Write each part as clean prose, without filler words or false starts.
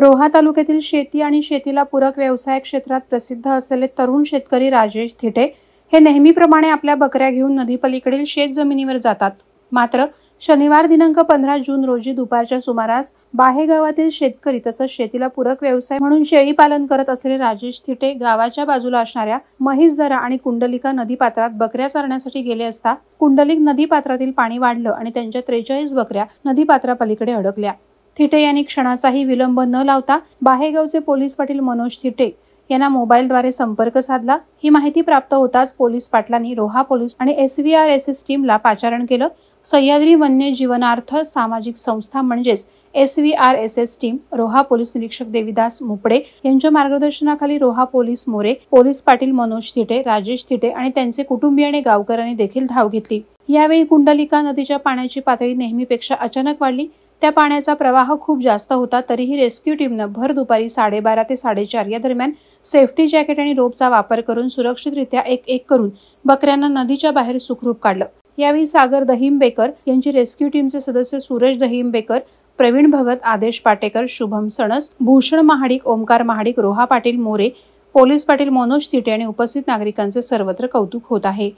रोहा तालुक्यातील शेती आणि शेतीला पूरक व्यवसाय क्षेत्रात प्रसिद्ध असलेले तरुण शेतकरी राजेश थिटे हे नेहमीप्रमाणे आपल्या बकऱ्या घेऊन नदीपलीकडील शेत जमिनीवर जातात. मात्र शनिवार दिनांक 15 जून रोजी दुपारच्या सुमारास बाहेगावातील शेतकरी तसंच शेतीला पूरक व्यवसाय म्हणून शेळी पालन करत असलेले राजेश थिटे गावाच्या बाजूला असणाऱ्या महिसदरा आणि कुंडलिका नदीपात्रात बकऱ्या चरण्यासाठी गेले असता कुंडलिक नदीपात्रातील पाणी वाढलं आणि त्यांच्या 43 बकऱ्या नदीपात्रापलीकडे अडकल्या. थिटे यांनी क्षणाचाही विलंब न लावता बाहेगावचे पोलीस पाटील मनोज थिटे यांना मोबाईलद्वारे संपर्क साधला. ही माहिती प्राप्त होताच पोलीस पाटलांनी रोहा पोलीस आणि SVRSS टीमला पाचारण केलं. सह्याद्री वन्य जीवनार्थ सामाजिक संस्था म्हणजेच SVRSS टीम, रोहा पोलीस निरीक्षक देविदास मुपडे यांच्या मार्गदर्शनाखाली रोहा पोलीस मोरे, पोलीस पाटील मनोज थिटे, राजेश थिटे आणि त्यांचे कुटुंबीय आणि गावकऱ्यांनी देखील धाव घेतली. यावेळी कुंडलिका नदीच्या पाण्याची पातळी नेहमीपेक्षा अचानक वाढली. त्या पाण्याचा प्रवाह खूप जास्त होता. तरीही रेस्क्यू टीमनं भर दुपारी 12:30 ते 4:30 या दरम्यान सेफ्टी जॅकेट आणि रोपचा वापर करून सुरक्षितरित्या एक करून बकऱ्यांना नदीच्या बाहेर सुखरूप काढलं. यावेळी सागर दहिंबेकर यांची रेस्क्यू टीमचे सदस्य सूरज दहिंबेकर, प्रवीण भगत, आदेश पाटेकर, शुभम सणस, भूषण महाडिक, ओमकार महाडिक, रोहा पाटील मोरे, पोलीस पाटील मनोज थिटे आणि उपस्थित नागरिकांचे सर्वत्र कौतुक होत आहे.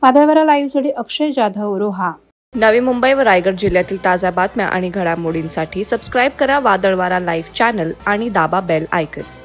वादळवारा लाईव्हसाठी अक्षय जाधव, रोहा. नवी मुंबई व रायगड जिल्ह्यातील ताज्या बातम्या आणि घडामोडींसाठी सबस्क्राईब करा वादळवारा लाईव्ह चॅनल आणि दाबा बेल आयकॉन.